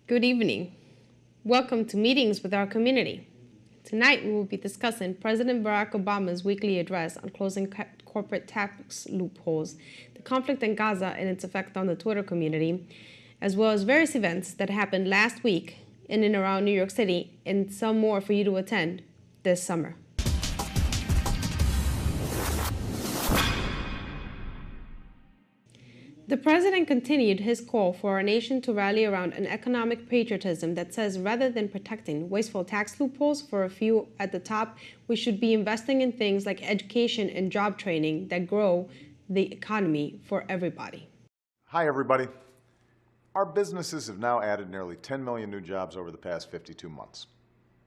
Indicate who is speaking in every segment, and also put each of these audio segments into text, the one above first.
Speaker 1: Good evening. Welcome to Meetings with Our Community. Tonight we will be discussing President Barack Obama's weekly address on closing corporate tax loopholes, the conflict in Gaza and its effect on the Twitter community, as well as various events that happened last week in and around New York City, and some more for you to attend this summer. The president continued his call for our nation to rally around an economic patriotism that says rather than protecting wasteful tax loopholes for a few at the top, we should be investing in things like education and job training that grow the economy for everybody.
Speaker 2: Hi, everybody. Our businesses have now added nearly 10 million new jobs over the past 52 months.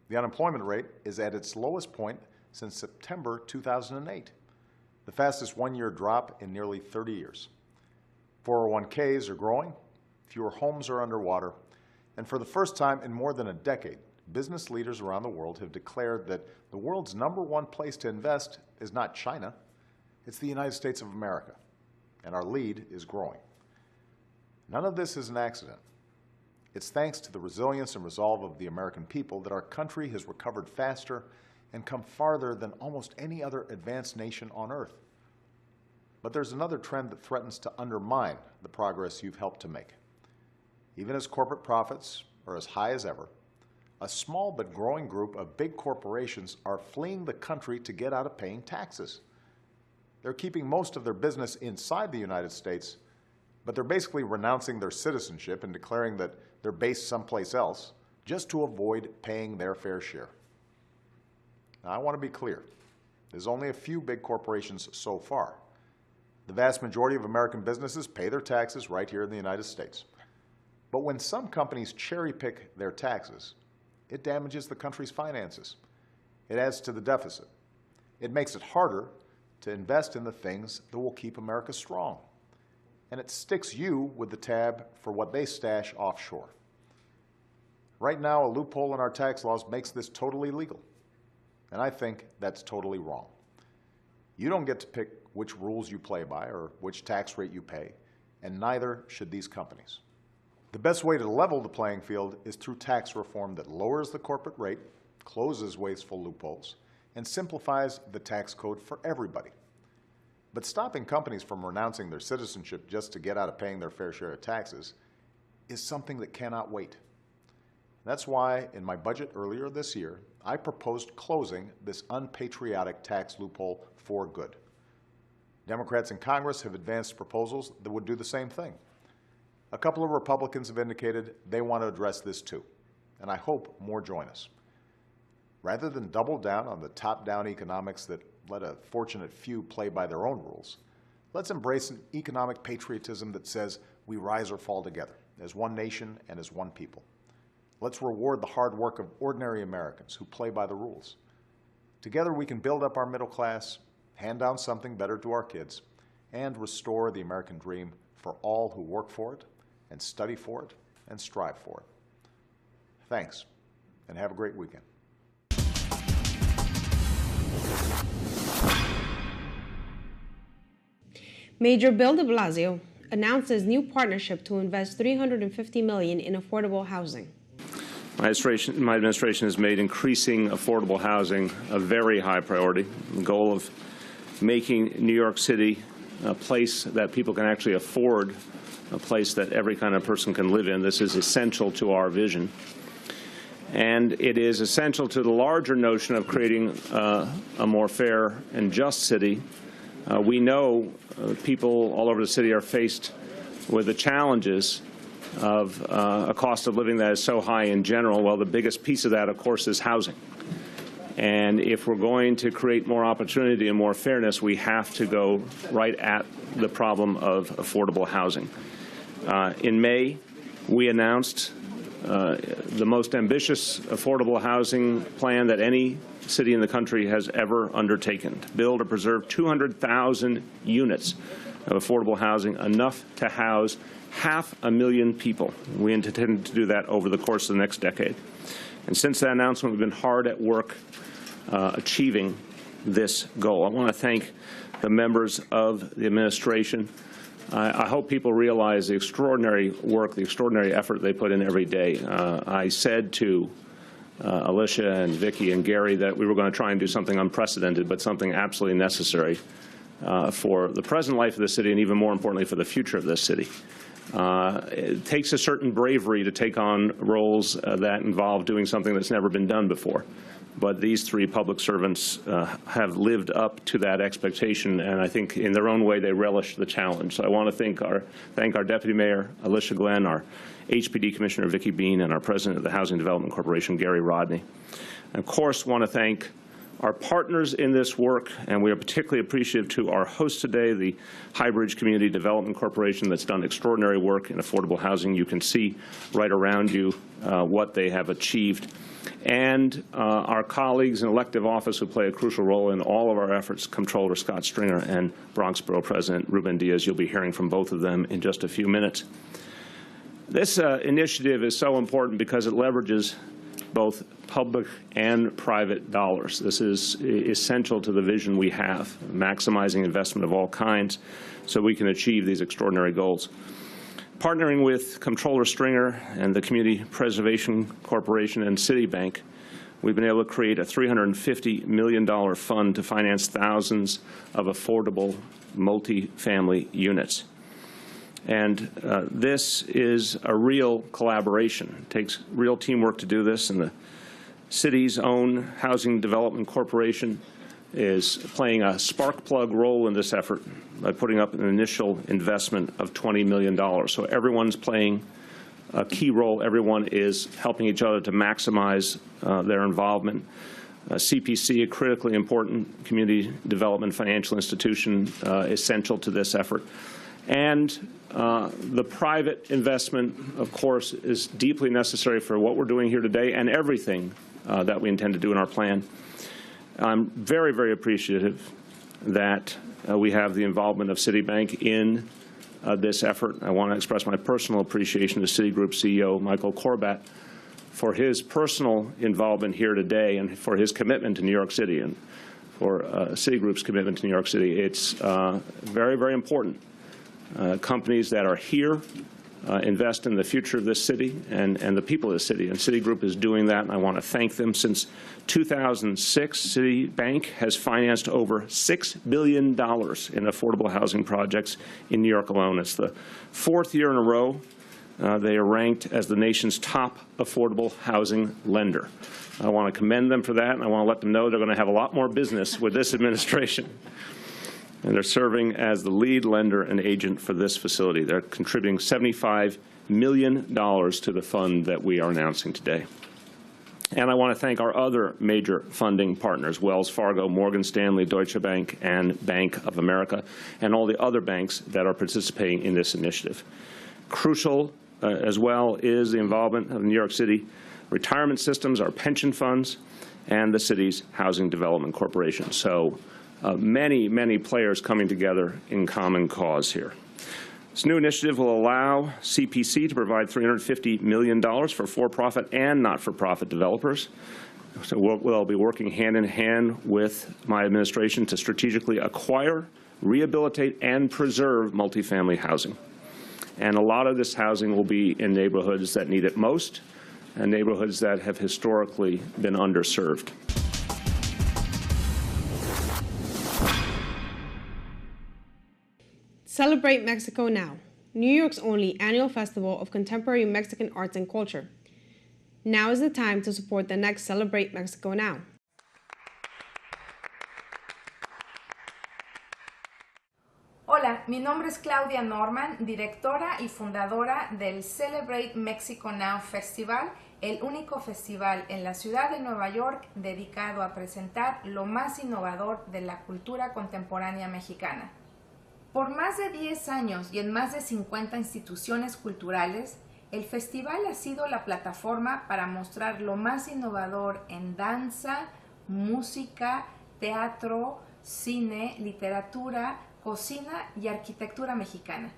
Speaker 2: The unemployment rate is at its lowest point since September 2008, the fastest one-year drop in nearly 30 years. 401ks are growing, fewer homes are underwater, and for the first time in more than a decade, business leaders around the world have declared that the world's #1 place to invest is not China, it's the United States of America, and our lead is growing. None of this is an accident. It's thanks to the resilience and resolve of the American people that our country has recovered faster and come farther than almost any other advanced nation on earth. But there's another trend that threatens to undermine the progress you've helped to make. Even as corporate profits are as high as ever, a small but growing group of big corporations are fleeing the country to get out of paying taxes. They're keeping most of their business inside the United States, but they're basically renouncing their citizenship and declaring that they're based someplace else just to avoid paying their fair share. Now, I want to be clear. There's only a few big corporations so far. The vast majority of American businesses pay their taxes right here in the United States. But when some companies cherry-pick their taxes, it damages the country's finances. It adds to the deficit. It makes it harder to invest in the things that will keep America strong. And it sticks you with the tab for what they stash offshore. Right now, a loophole in our tax laws makes this totally legal. And I think that's totally wrong. You don't get to pick which rules you play by or which tax rate you pay, and neither should these companies. The best way to level the playing field is through tax reform that lowers the corporate rate, closes wasteful loopholes, and simplifies the tax code for everybody. But stopping companies from renouncing their citizenship just to get out of paying their fair share of taxes is something that cannot wait. That's why, in my budget earlier this year, I proposed closing this unpatriotic tax loophole for good. Democrats in Congress have advanced proposals that would do the same thing. A couple of Republicans have indicated they want to address this too, and I hope more join us. Rather than double down on the top-down economics that let a fortunate few play by their own rules, let's embrace an economic patriotism that says we rise or fall together as one nation and as one people. Let's reward the hard work of ordinary Americans who play by the rules. Together we can build up our middle class, hand down something better to our kids, and restore the American dream for all who work for it and study for it and strive for it. Thanks, and have a great weekend.
Speaker 1: Mayor Bill de Blasio announced his new partnership to invest $350 million in affordable housing.
Speaker 3: My administration has made increasing affordable housing a very high priority. The goal of making New York City a place that people can actually afford, a place that every kind of person can live in. This is essential to our vision. And it is essential to the larger notion of creating a more fair and just city. We know people all over the city are faced with the challenges of a cost of living that is so high in general. Well, the biggest piece of that, of course, is housing. And if we're going to create more opportunity and more fairness, we have to go right at the problem of affordable housing. In May, we announced the most ambitious affordable housing plan that any city in the country has ever undertaken, to build or preserve 200,000 units of affordable housing, enough to house 500,000 people. We intend to do that over the course of the next decade. And since that announcement, we've been hard at work achieving this goal. I want to thank the members of the administration I hope people realize the extraordinary work, the extraordinary effort they put in every day. I said to Alicia and Vicki and Gary that we were going to try and do something unprecedented, but something absolutely necessary for the present life of the city and even more importantly for the future of this city. It takes a certain bravery to take on roles that involve doing something that's never been done before. But these three public servants have lived up to that expectation, and I think in their own way they relish the challenge. So I want to thank our Deputy Mayor, Alicia Glenn, our HPD Commissioner, Vicki Bean, and our President of the Housing Development Corporation, Gary Rodney. And of course, want to thank our partners in this work, and we are particularly appreciative to our host today, the Highbridge Community Development Corporation, that's done extraordinary work in affordable housing. You can see right around you what they have achieved. And our colleagues in elective office who play a crucial role in all of our efforts, Comptroller Scott Stringer and Bronx Borough President Ruben Diaz. You'll be hearing from both of them in just a few minutes. This initiative is so important because it leverages both public and private dollars. This is essential to the vision we have, maximizing investment of all kinds so we can achieve these extraordinary goals. Partnering with Comptroller Stringer and the Community Preservation Corporation and Citibank, we've been able to create a $350 million fund to finance thousands of affordable multi-family units. And this is a real collaboration. It takes real teamwork to do this, and the city's own Housing Development Corporation is playing a spark plug role in this effort by putting up an initial investment of $20 million. So everyone's playing a key role. Everyone is helping each other to maximize their involvement. CPC, a critically important community development financial institution, essential to this effort. And the private investment, of course, is deeply necessary for what we're doing here today and everything that we intend to do in our plan. I'm very, very appreciative that we have the involvement of Citibank in this effort. I want to express my personal appreciation to Citigroup CEO Michael Corbat for his personal involvement here today and for his commitment to New York City and for Citigroup's commitment to New York City. It's very, very important. Companies that are here invest in the future of this city and the people of the city. And Citigroup is doing that, and I want to thank them. Since 2006, Citibank has financed over $6 billion in affordable housing projects in New York alone. It's the fourth year in a row they are ranked as the nation's top affordable housing lender. I want to commend them for that, and I want to let them know they're going to have a lot more business with this administration. And they're serving as the lead lender and agent for this facility. They're contributing $75 million to the fund that we are announcing today. And I want to thank our other major funding partners, Wells Fargo, Morgan Stanley, Deutsche Bank, and Bank of America, and all the other banks that are participating in this initiative. Crucial as well is the involvement of New York City retirement systems, our pension funds, and the city's Housing Development Corporation. So many, many players coming together in common cause here. This new initiative will allow CPC to provide $350 million for-profit and not-for-profit developers. So we'll be working hand in hand with my administration to strategically acquire, rehabilitate, and preserve multifamily housing. And a lot of this housing will be in neighborhoods that need it most and neighborhoods that have historically been underserved.
Speaker 1: Celebrate Mexico Now, New York's only annual festival of contemporary Mexican arts and culture. Now is the time to support the next Celebrate Mexico Now.
Speaker 4: Hola, mi nombre es Claudia Norman, directora y fundadora del Celebrate Mexico Now Festival, el único festival en la ciudad de Nueva York dedicado a presentar lo más innovador de la cultura contemporánea mexicana. Por más de 10 años y en más de 50 instituciones culturales, el festival ha sido la plataforma para mostrar lo más innovador en danza, música, teatro, cine, literatura, cocina y arquitectura mexicana.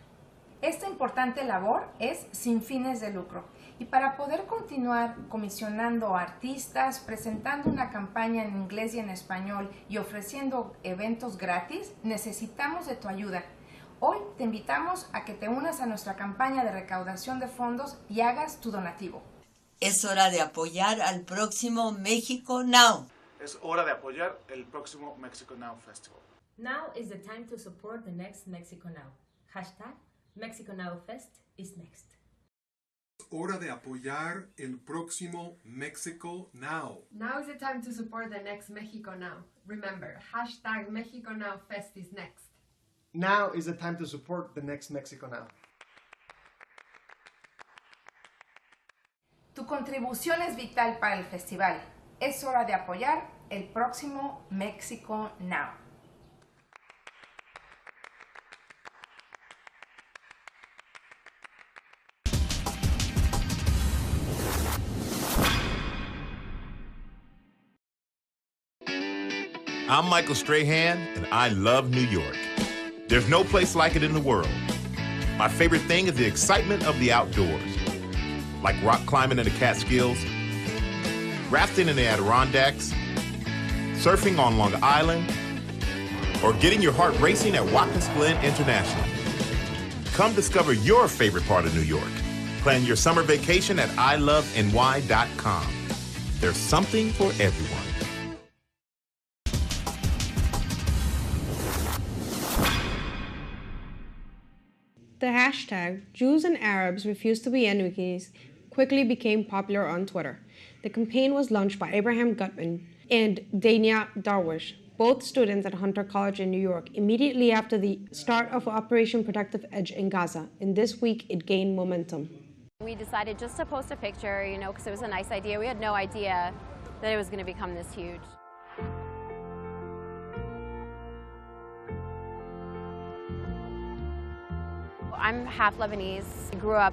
Speaker 4: Esta importante labor es sin fines de lucro y para poder continuar comisionando artistas, presentando una campaña en inglés y en español y ofreciendo eventos gratis, necesitamos de tu ayuda. Hoy te invitamos a que te unas a nuestra campaña de recaudación de fondos y hagas tu donativo.
Speaker 5: Es hora de apoyar al próximo México Now.
Speaker 6: Es hora de apoyar el próximo Mexico Now Festival.
Speaker 7: Now is the time to support the next Mexico Now. Hashtag Mexico Now Fest is next.
Speaker 8: Es hora de apoyar el próximo Mexico Now.
Speaker 9: Now is the time to support the next Mexico Now. Remember, hashtag Mexico Now Fest is next.
Speaker 10: Now is the time to support the next Mexico Now.
Speaker 4: Tu contribución es vital para el festival. Es hora de apoyar el próximo Mexico Now.
Speaker 11: I'm Michael Strahan, and I love New York. There's no place like it in the world. My favorite thing is the excitement of the outdoors, like rock climbing in the Catskills, rafting in the Adirondacks, surfing on Long Island, or getting your heart racing at Watkins Glen International. Come discover your favorite part of New York. Plan your summer vacation at iloveny.com. There's something for everyone.
Speaker 1: The hashtag Jews and Arabs refuse to be enemies quickly became popular on Twitter. The campaign was launched by Abraham Gutman and Dania Darwish, both students at Hunter College in New York, immediately after the start of Operation Protective Edge in Gaza, and this week it gained momentum.
Speaker 12: We decided just to post a picture, because it was a nice idea. We had no idea that it was going to become this huge. I'm half Lebanese. I grew up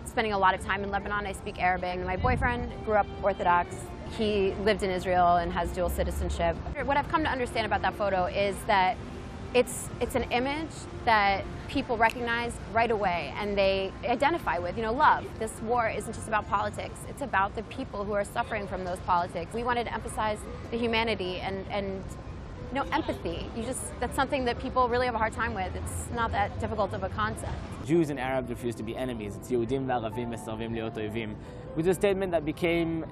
Speaker 12: spending a lot of time in Lebanon. I speak Arabic. My boyfriend grew up Orthodox. He lived in Israel and has dual citizenship. What I've come to understand about that photo is that it's an image that people recognize right away and they identify with, love. This war isn't just about politics. It's about the people who are suffering from those politics. We wanted to emphasize the humanity and empathy. That's something that people really have a hard time with. It's not that difficult of a concept.
Speaker 13: Jews and Arabs refuse to be enemies. It's Yehudim v'Aravim mesarvim liot oivim, which is a statement that became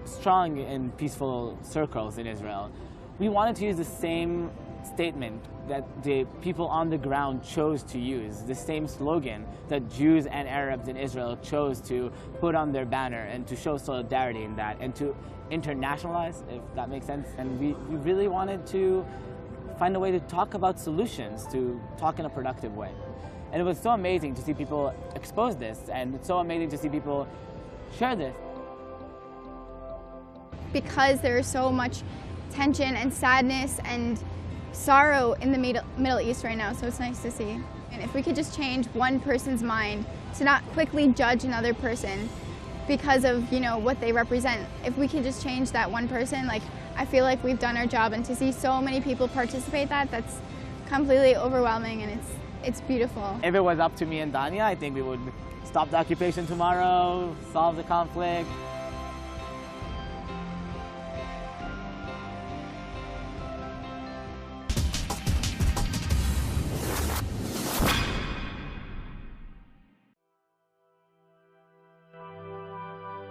Speaker 13: strong in peaceful circles in Israel. We wanted to use the same statement that the people on the ground chose to use, the same slogan that Jews and Arabs in Israel chose to put on their banner and to show solidarity in that and to internationalize, if that makes sense. And we really wanted to find a way to talk about solutions, to talk in a productive way. And it was so amazing to see people expose this, and it's so amazing to see people share this.
Speaker 14: Because there is so much tension and sadness and sorrow in the Middle East right now, so it's nice to see. And if we could just change one person's mind to not quickly judge another person because of what they represent, if we could just change that one person, I feel like we've done our job. And to see so many people participate, that's completely overwhelming, and it's beautiful.
Speaker 13: If it was up to me and Dania, I think we would stop the occupation tomorrow, solve the conflict.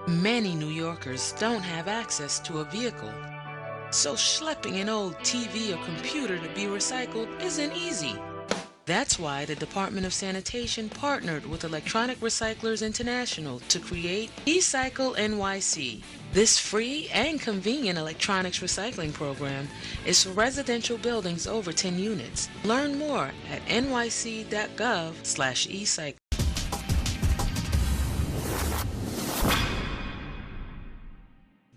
Speaker 15: Many New Yorkers don't have access to a vehicle, so schlepping an old TV or computer to be recycled isn't easy. That's why the Department of Sanitation partnered with Electronic Recyclers International to create eCycle NYC. This free and convenient electronics recycling program is for residential buildings over 10 units. Learn more at nyc.gov/ecycle.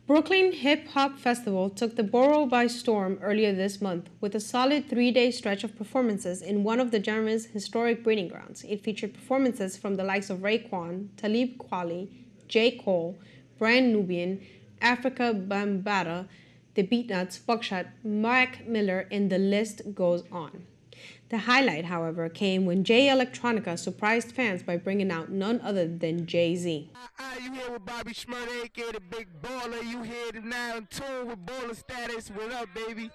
Speaker 1: Brooklyn Hip Hop Festival took the borough by storm earlier this month with a solid 3-day stretch of performances in one of the genre's historic breeding grounds. It featured performances from the likes of Raekwon, Talib Kweli, J. Cole, Brand Nubian, Africa Bambaataa, The Beatnuts, Buckshot, Mac Miller, and the list goes on. The highlight, however, came when Jay Electronica surprised fans by bringing out none other than Jay-Z.
Speaker 16: You here with Bobby Schmurda, aka the Big Baller. You here now in tune with Baller Status. What up, baby?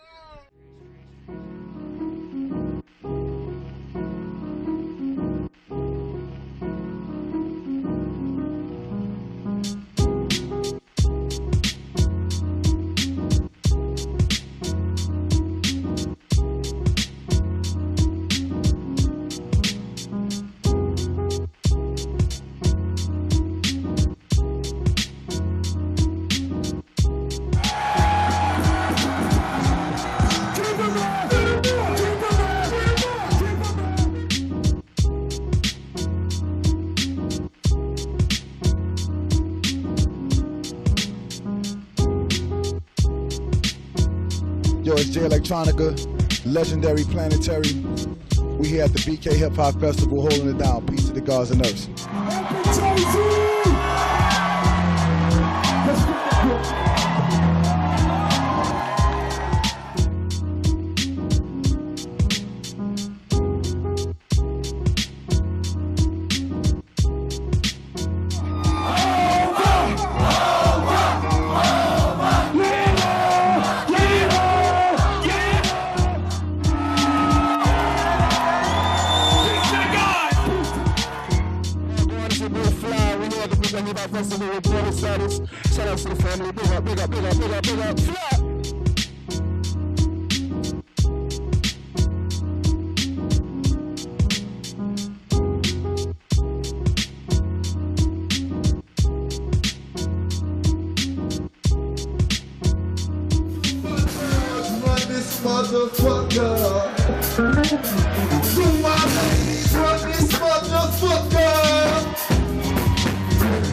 Speaker 17: yo, it's J Electronica, legendary planetary. We here at the BK Hip Hop Festival holding it down. Peace to the gods and earths. Shout out to the family. Big up, big up, big up, big up, big up. Fly! This motherfucker. To my ladies, run this motherfucker.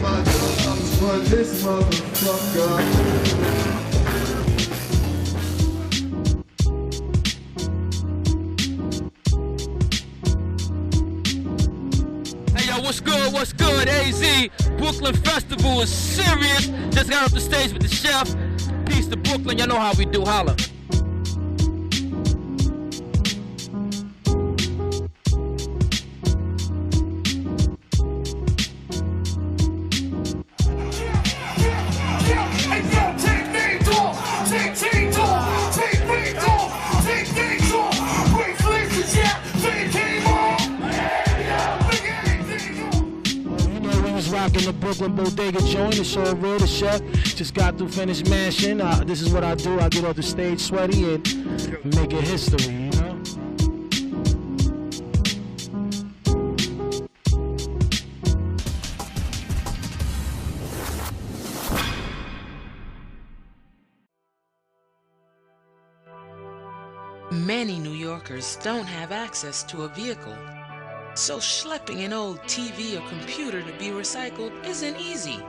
Speaker 17: My dogs run this motherfucker.
Speaker 18: Hey yo, what's good, what's good, AZ? Brooklyn Festival is serious. Just got off the stage with the chef. Peace to Brooklyn, y'all know how we do, holla.
Speaker 19: Rocking the Brooklyn Bodega joint, it's all real. The chef just got through finished mashing. This is what I do. I get off the stage sweaty and make it history, you know?
Speaker 15: Many New Yorkers don't have access to a vehicle. So schlepping an old TV or computer to be recycled isn't easy.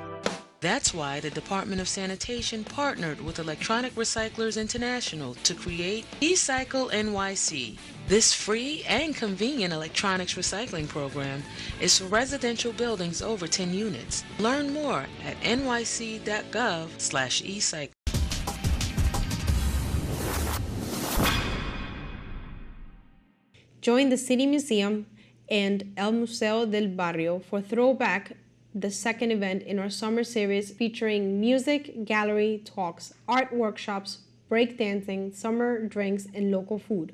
Speaker 15: That's why the Department of Sanitation partnered with Electronic Recyclers International to create eCycle NYC. This free and convenient electronics recycling program is for residential buildings over 10 units. Learn more at nyc.gov/ecycle.
Speaker 1: Join the City Museum and El Museo del Barrio for Throwback, the second event in our summer series featuring music, gallery, talks, art workshops, breakdancing, summer drinks, and local food.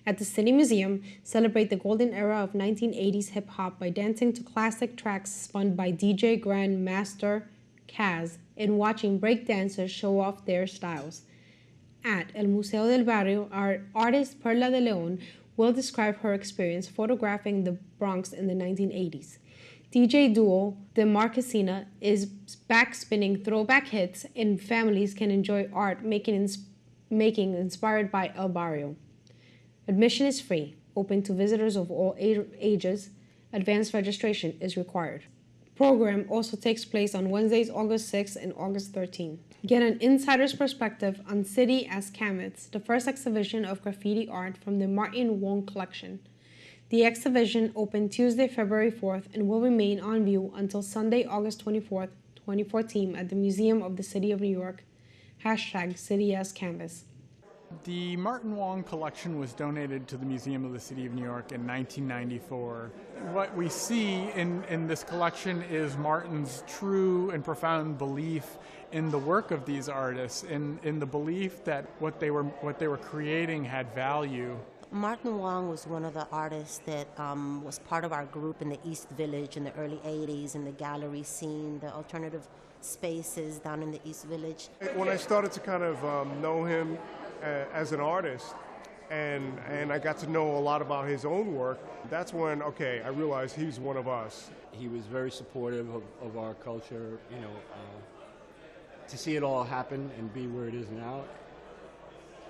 Speaker 1: At the City Museum, celebrate the golden era of 1980s hip-hop by dancing to classic tracks spun by DJ Grand Master Kaz and watching breakdancers show off their styles. At El Museo del Barrio, our artist Perla de Leon will describe her experience photographing the Bronx in the 1980s. DJ duo The Marquesina is back spinning throwback hits, and families can enjoy art making inspired by El Barrio. Admission is free, open to visitors of all ages. Advanced registration is required. Program also takes place on Wednesdays, August 6th and August 13th. Get an insider's perspective on City as Canvas, the first exhibition of graffiti art from the Martin Wong collection. The exhibition opened Tuesday, February 4th and will remain on view until Sunday, August 24th, 2014 at the Museum of the City of New York. #City as Canvas.
Speaker 20: The Martin Wong collection was donated to the Museum of the City of New York in 1994. What we see in this collection is Martin's true and profound belief in the work of these artists, in the belief that what they were creating had value.
Speaker 21: Martin Wong was one of the artists that was part of our group in the East Village in the early 80s, in the gallery scene, the alternative spaces down in the East Village.
Speaker 22: When I started to kind of know him as an artist, and I got to know a lot about his own work, that's when, okay, I realized he's one of us.
Speaker 23: He was very supportive of our culture, you know, to see it all happen and be where it is now,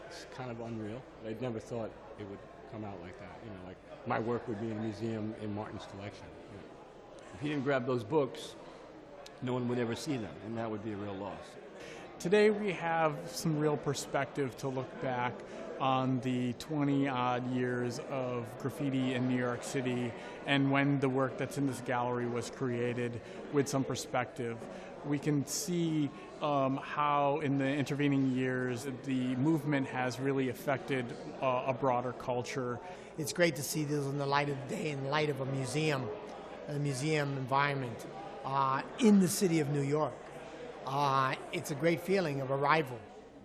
Speaker 23: it's kind of unreal. I never thought it would come out like that, you know, like my work would be in a museum in Martin's collection. You know. If he didn't grab those books, no one would ever see them, and that would be a real loss.
Speaker 20: Today we have some real perspective to look back on the 20-odd years of graffiti in New York City and when the work that's in this gallery was created with some perspective. We can see how in the intervening years the movement has really affected a broader culture.
Speaker 2: It's great to see this in the light of the day, in the light of a museum environment in the city of New York. It's a great feeling of arrival.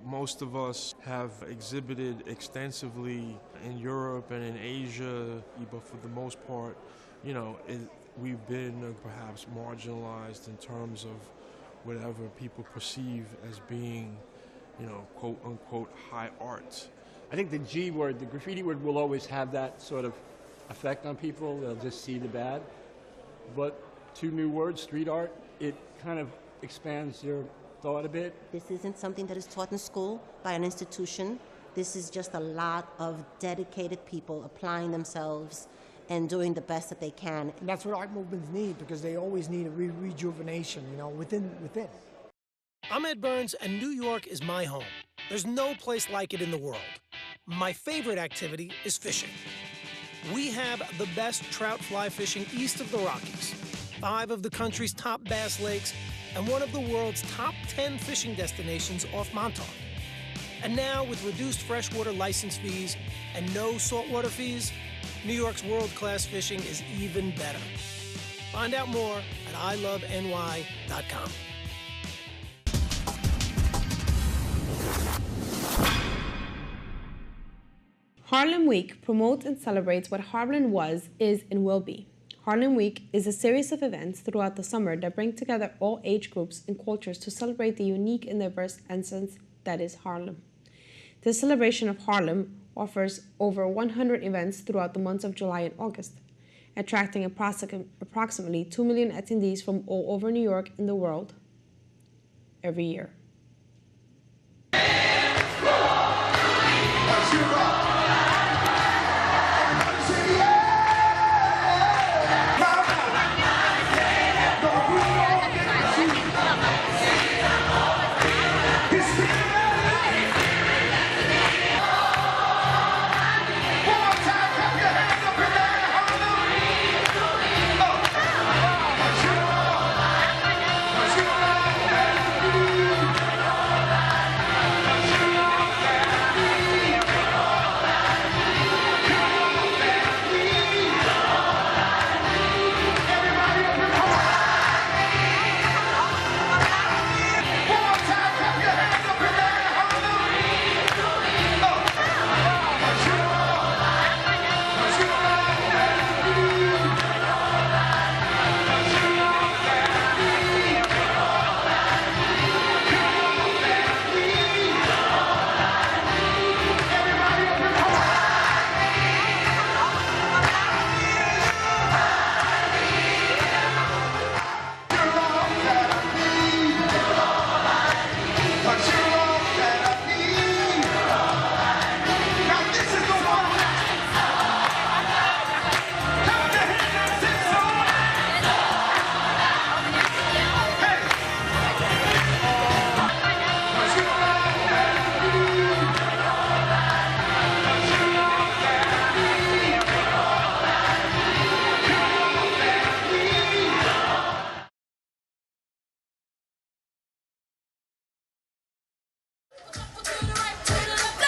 Speaker 3: Most of us have exhibited extensively in Europe and in Asia, but for the most part, you know, we've been perhaps marginalized in terms of whatever people perceive as being, you know, quote unquote high art.
Speaker 23: I think the G word, the graffiti word, will always have that sort of effect on people. They'll just see the bad. But two new words, street art, it kind of expands your thought a bit.
Speaker 21: This isn't something that is taught in school by an institution. This is just a lot of dedicated people applying themselves and doing the best that they can.
Speaker 2: And that's what art movements need, because they always need a rejuvenation, you know, within.
Speaker 5: I'm Ed Burns, and New York is my home. There's no place like it in the world. My favorite activity is fishing. We have the best trout fly fishing east of the Rockies, 5 of the country's top bass lakes, and one of the world's top 10 fishing destinations off Montauk. And now, with reduced freshwater license fees and no saltwater fees, New York's world-class fishing is even better. Find out more at iloveny.com.
Speaker 1: Harlem Week promotes and celebrates what Harlem was, is, and will be. Harlem Week is a series of events throughout the summer that bring together all age groups and cultures to celebrate the unique and diverse essence that is Harlem. This celebration of Harlem offers over 100 events throughout the months of July and August, attracting approximately 2 million attendees from all over New York and the world every year.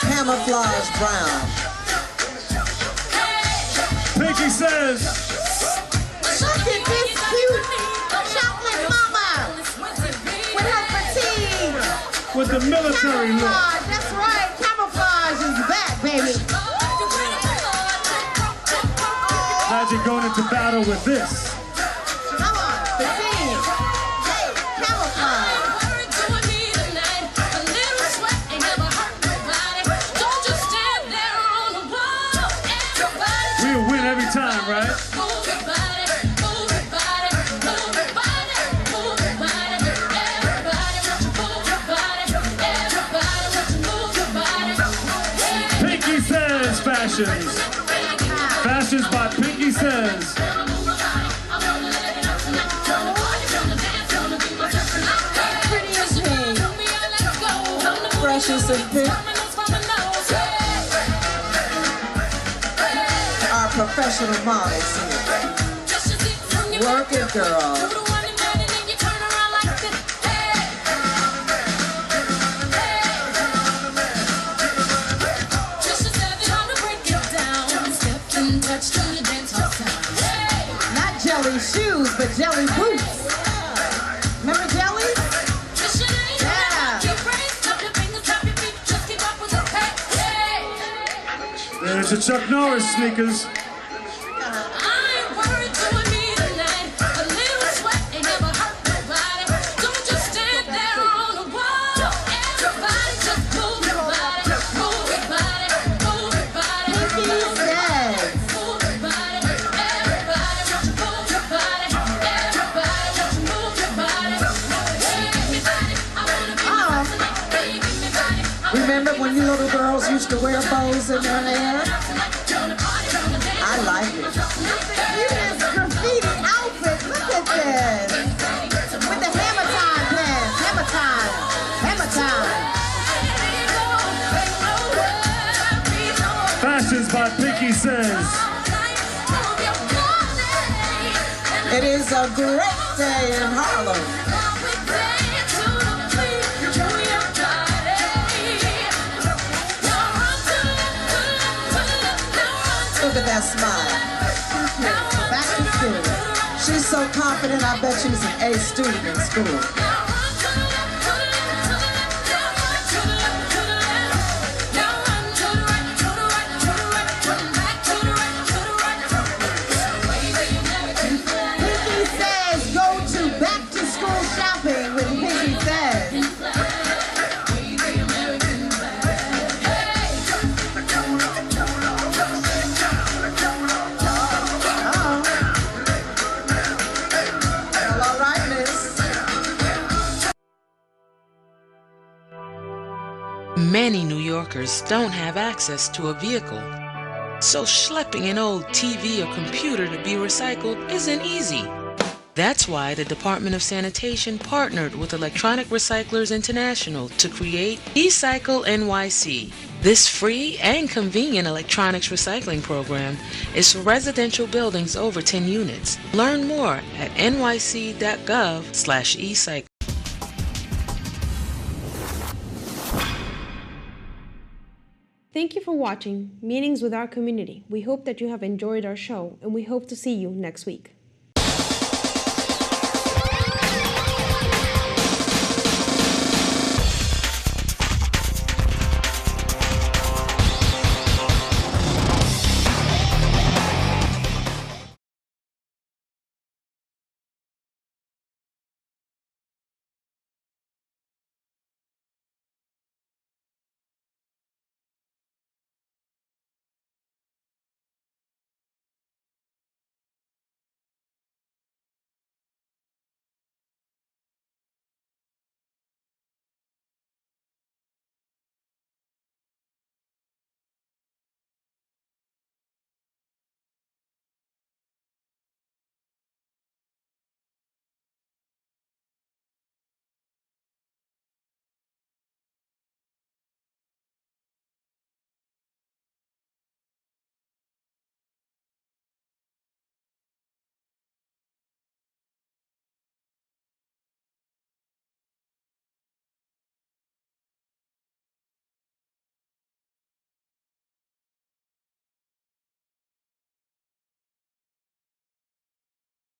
Speaker 24: Camouflage brown.
Speaker 25: Pinky says,
Speaker 24: look at this cute chocolate mama with her fatigue.
Speaker 25: With the military look.
Speaker 24: That's right, camouflage is back, baby.
Speaker 25: Imagine going into battle with this.
Speaker 24: Come on, fatigue. Hey, camouflage.
Speaker 25: We'll win every time, right? Pinky Says Fashions. Fashions by Pinky Says.
Speaker 24: you some pics? Our professional models here. Work it, girl. Not jelly shoes, but jelly boots. Remember jelly?
Speaker 19: There's your Chuck Norris sneakers.
Speaker 24: Remember when you little girls used to wear bows in their hair? I like it. Look at this graffiti outfit. Look at this. With the hammer time pants. Hammer time. Hammer time.
Speaker 19: Fashions by Pinky Says.
Speaker 24: It is a great day in Harlem. Look at that smile. Back to school. She's so confident, I bet she's an A student in school. Pinky Says, go to back to school shopping with Pinky Says.
Speaker 15: Many New Yorkers don't have access to a vehicle, so schlepping an old TV or computer to be recycled isn't easy. That's why the Department of Sanitation partnered with Electronic Recyclers International to create eCycle NYC. This free and convenient electronics recycling program is for residential buildings over 10 units. Learn more at nyc.gov/ecycle.
Speaker 1: Thank you for watching Meetings with Our Community. We hope that you have enjoyed our show, and we hope to see you next week.